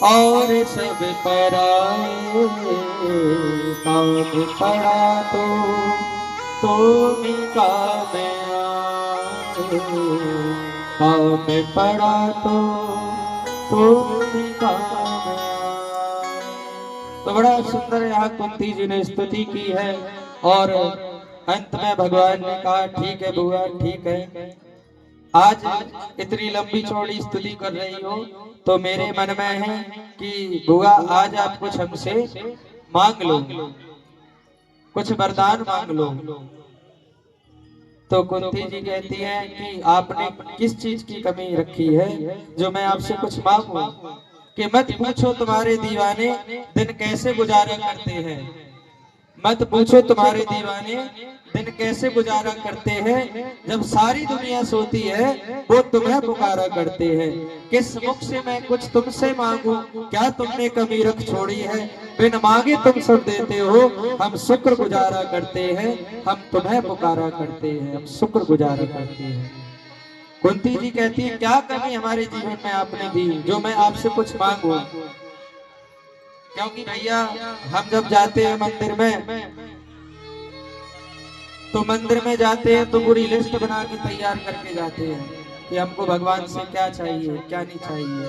और सब पराए काम पड़ा तो ही काम आए, काम पड़ा तो ही काम आए। तो बड़ा सुंदर यहाँ कुंती जी ने स्तुति की है और अंत में भगवान ने कहा ठीक है बुआ ठीक है, आज इतनी लंबी चौड़ी स्तुति कर रही हो तो मेरे मन में है कि बुआ आज आप कुछ हमसे मांग लो, कुछ वरदान मांग लो। तो कुंती जी कहती है कि आपने किस चीज की कमी रखी है जो मैं आपसे कुछ मांगू? कि मत पूछो तुम्हारे दीवाने दिन कैसे गुजारा करते हैं, मत पूछो तुम्हारे दीवाने दिन कैसे गुजारा करते हैं, जब सारी दुनिया सोती है वो तुम्हें पुकारा करते हैं। किस मुख से मैं कुछ तुमसे मांगू, क्या तुमने कमी रख छोड़ी है, बिन मांगे तुम सब देते हो, हम शुक्र गुजारा करते हैं, हम तुम्हें पुकारा करते हैं, हम शुक्र गुजारा करते हैं। कुंती जी कहती है क्या कमी हमारे जीवन में आपने दी जो मैं आपसे कुछ मांगू? क्योंकि भैया हम जब जाते हैं मंदिर में तो मंदिर में जाते हैं तो पूरी लिस्ट बना के तैयार करके जाते हैं कि हमको भगवान से क्या चाहिए क्या नहीं चाहिए।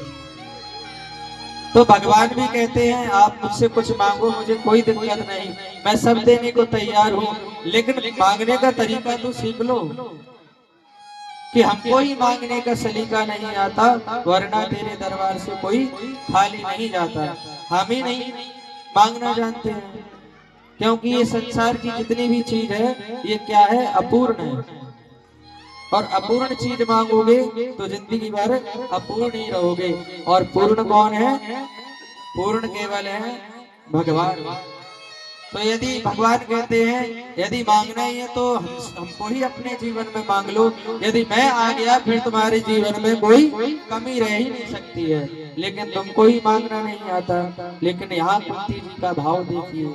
तो भगवान भी कहते हैं आप मुझसे कुछ मांगो, मुझे कोई दिक्कत नहीं, मैं सब देने को तैयार हूँ, लेकिन मांगने का तरीका तो सीख लो कि हमको ही मांगने का सलीका नहीं आता, वरना तेरे दरबार से कोई खाली नहीं जाता। हम ही नहीं मांगना जानते हैं, क्योंकि ये संसार की जितनी भी चीज है ये क्या है, अपूर्ण है, और अपूर्ण चीज मांगोगे तो जिंदगी भर अपूर्ण ही रहोगे। और पूर्ण कौन है? पूर्ण केवल है भगवान। तो यदि भगवान कहते हैं यदि मांगना ही है तो हमको ही अपने जीवन में मांग लो, यदि मैं आ गया फिर तुम्हारे जीवन में कोई कमी रह ही नहीं सकती है, लेकिन तुमको ही मांगना नहीं आता। लेकिन यहाँ कुंती जी का भाव देखिए,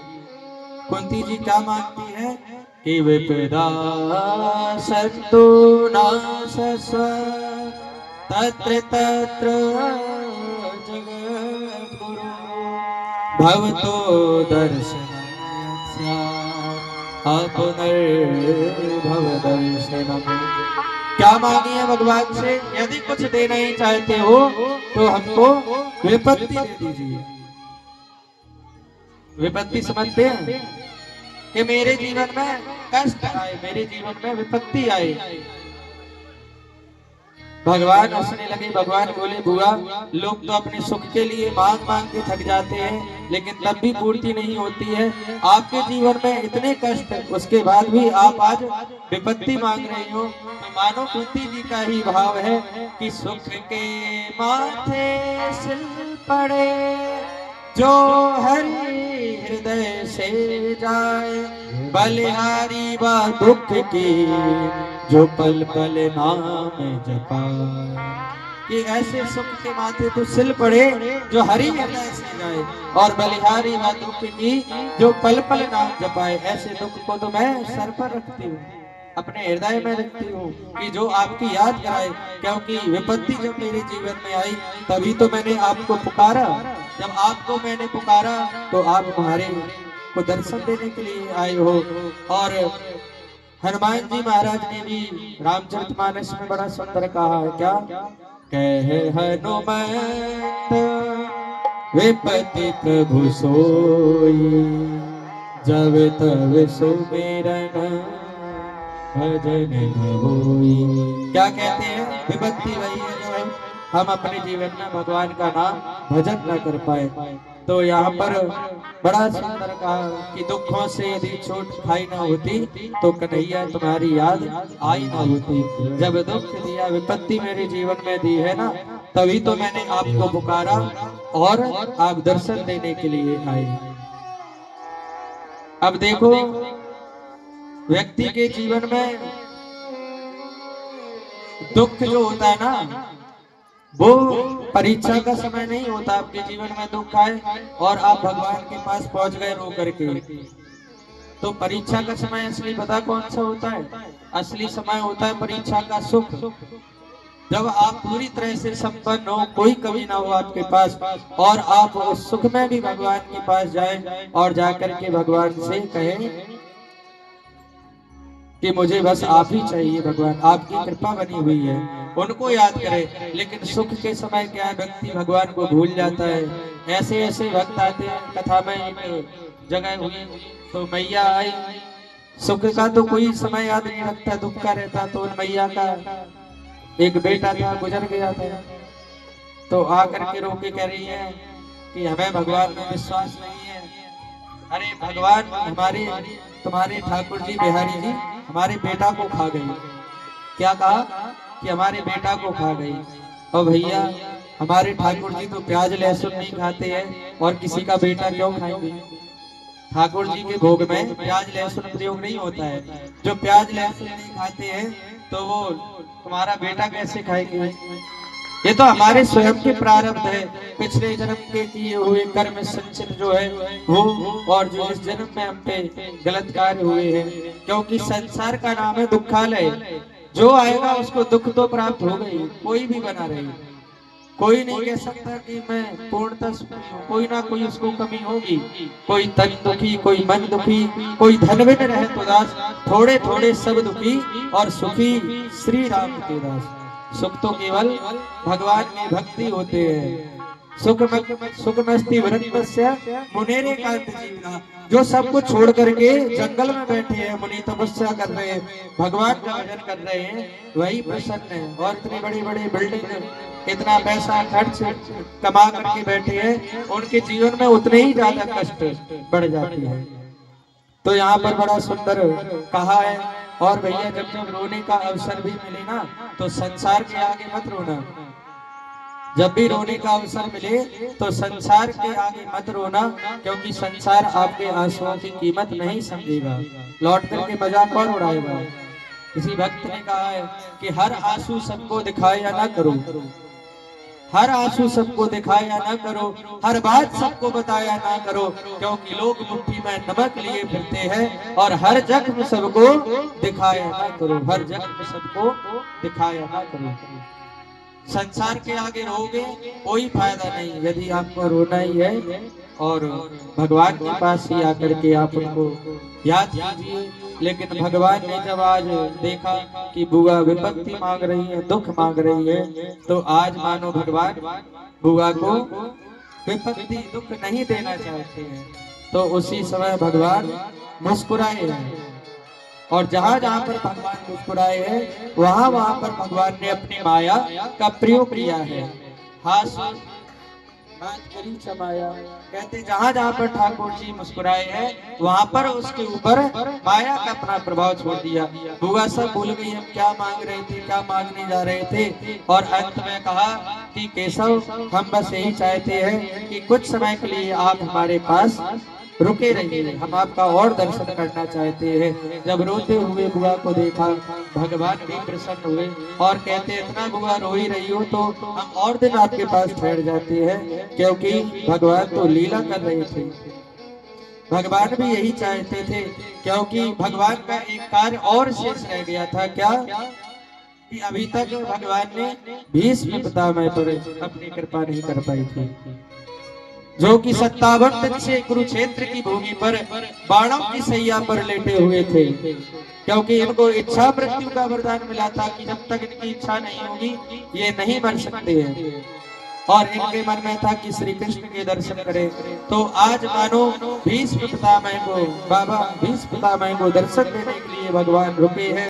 कुंती जी क्या मांगती है कि विपदा संतु नासस्व तत्र तत्र जगद्गुरु भवतो दर्शन पुनर्भव दर्शनम। क्या मांगी है भगवान से? यदि कुछ देना ही चाहते हो तो हमको विपत्ति दे दीजिए। विपत्ति समझते हैं कि मेरे जीवन में कष्ट आए, मेरे जीवन में विपत्ति आए। भगवान हंसने लगे। भगवान बोले बुआ लोग तो अपने सुख के लिए मांग मांग के थक जाते हैं, लेकिन तब भी पूर्ति नहीं होती है। आपके जीवन में इतने कष्ट, उसके बाद भी आप आज विपत्ति मांग रही हो, तो मानो कुंती जी का ही भाव है कि सुख के माथे सिल पड़े जो हरि हृदय से जाए, बलिहारी बा दुख की जो पल पल नाम जपाए। कि ऐसे सुख के माथे तो सिल पड़े जो हरि हृदय से जाए, और बलिहारी बा दुख की जो पल पल नाम जपाए। ऐसे दुख को तो मैं सर पर रखती हूँ, अपने हृदय में रखती हूँ कि जो आपकी याद कराए। क्योंकि विपत्ति जब मेरे जीवन में आई तभी तो मैंने आपको पुकारा, जब आपको मैंने पुकारा तो आप हमारे को दर्शन देने के लिए आए हो। और हनुमान जी महाराज ने भी रामचरितमानस में बड़ा सुंदर कहा है, क्या कहे हनुमंत विपत्ति प्रभु सोई, जब तब सुमिरन भजन होई। क्या कहते हैं? विपत्ति वही है जो हम अपने जीवन में भगवान का नाम भजन न कर पाए। तो यहाँ पर बड़ा सुंदर कहा कि दुखों से यदि चोट खाई ना होती तो कन्हैया तुम्हारी याद आई ना होती। जब दुख दिया विपत्ति मेरे जीवन में दी है ना, तभी तो मैंने आपको पुकारा और आप दर्शन देने के लिए आए। अब देखो, व्यक्ति के जीवन में दुख जो होता है ना, वो परीक्षा का समय नहीं होता। आपके जीवन में दुख आए और आप भगवान के पास पहुंच गए रो करके, तो परीक्षा का समय असली पता कौन सा होता है? असली समय होता है परीक्षा का सुख। जब आप पूरी तरह से संपन्न हो, कोई कमी ना हो आपके पास, और आप उस सुख में भी भगवान के पास जाएं और जाकर के भगवान से कहें कि मुझे बस आप ही चाहिए, भगवान आपकी कृपा बनी हुई है, उनको याद करें। लेकिन सुख के समय क्या है, व्यक्ति भगवान को भूल जाता है। ऐसे ऐसे भक्त आते हैं। कथा में एक जगह हुई तो मैया आई, सुख का तो कोई समय याद नहीं रखता, दुख का रहता। तो उन मैया का एक बेटा था, गुजर गया था, तो आकर के रोके कह रही है कि हमें भगवान में विश्वास नहीं है। अरे भगवान हमारे तुम्हारे ठाकुर जी बिहारी जी हमारे बेटा को खा गई। क्या कहा कि हमारे बेटा को खा गई। और भैया हमारे ठाकुर जी तो प्याज लहसुन नहीं खाते हैं, और किसी का बेटा क्यों खाएंगे? ठाकुर जी के भोग में प्याज लहसुन प्रयोग नहीं होता है। जो प्याज लहसुन नहीं खाते हैं तो वो तुम्हारा बेटा कैसे खाएंगे? ये तो हमारे स्वयं के प्रारब्ध है, पिछले जन्म के किए हुए कर्म संचित जो है वो, और जो इस जन्म में हम पे गलत कार्य हुए हैं। क्योंकि संसार का नाम है दुखालय, जो आएगा उसको दुख तो प्राप्त हो गई, कोई भी बना रही। कोई नहीं कह सकता कि मैं पूर्णतः कोई ना कोई उसको कमी होगी। कोई तन दुखी, कोई मन दुखी, कोई धनविन रहे तो दास, थोड़े थोड़े सब दुखी और सुखी श्री राम के दास। सुख तो केवल भगवान में भक्ति होते हैं। सुख मस्ती वृत्तस्य मुनेरे कांत जीवना। जो सब कुछ छोड़ करके जंगल में बैठे हैं, मुनि तपस्या कर रहे हैं, भगवान का भजन कर रहे हैं, वही प्रसन्न है। और इतनी बड़ी बड़ी बिल्डिंग, इतना पैसा खर्च कमा करके बैठे हैं, उनके जीवन में उतने ही ज्यादा कष्ट बढ़ जाती है। तो यहाँ पर बड़ा सुंदर कहा है। और भैया जब जब रोने का अवसर भी मिले ना, तो संसार के आगे मत रोना। जब भी रोने का अवसर मिले तो संसार के आगे मत रोना, क्योंकि संसार आपके आंसुओं की कीमत नहीं समझेगा। लौट करके मजाक कौन उड़ाएगा? किसी भक्त ने कहा है कि हर आंसू सबको दिखाया ना करो, हर आंसू सबको दिखाया ना करो, हर बात सबको बताया ना करो, क्योंकि लोग मुट्ठी में नमक लिए फिरते हैं। और हर जख्म सबको दिखाया ना करो, हर जख्म सबको दिखाया ना करो। संसार के आगे रोगे कोई फायदा नहीं। यदि आपको रोना ही है और भगवान के पास ही आकर के आप उनको याद कीजिए। लेकिन भगवान ने जब आज देखा कि बुआ विपत्ति मांग रही है, दुख मांग रही है, तो आज मानो भगवान बुआ को विपत्ति दुख नहीं देना चाहते हैं। तो उसी समय भगवान मुस्कुराए हैं, और जहां जहां पर भगवान मुस्कुराए हैं वहां वहां पर भगवान ने अपनी माया का प्रयोग किया है। माया कहते जहां जहां पर ठाकुर जी मुस्कुराए हैं वहां पर उसके ऊपर माया का अपना प्रभाव छोड़ दिया। बुआ सब भूल गई हम क्या मांग रहे थे, क्या मांगने जा रहे थे। और अंत में कहा कि केशव हम बस यही चाहते हैं कि कुछ समय के लिए आप हमारे पास रुके रहिए, हम आपका और दर्शन करना चाहते हैं। जब रोते हुए बुआ को देखा भगवान भी प्रसन्न हुए और कहते इतना बुआ रो ही रही हो तो हम और दिन आपके पास ठहर जाते हैं, क्योंकि भगवान तो लीला कर रहे थे। भगवान भी यही चाहते थे, क्योंकि भगवान का एक कार्य और शेष रह गया था। क्या कि अभी तक भगवान ने भीष्म पितामह पर अपनी कृपा नहीं कर पाई थी, जो कि 57 दिन से कुरुक्षेत्र की भूमि पर बाणों की सैया पर लेटे हुए थे। क्योंकि इनको इच्छा मृत्यु का वरदान मिला था कि जब तक इनकी इच्छा नहीं होगी ये नहीं मर सकते हैं। और इनके मन में था कि श्री कृष्ण के दर्शन करें। तो आज मानो भीष्म पितामह को, बाबा भीष्म पितामह को दर्शन देने के लिए भगवान रुके हैं।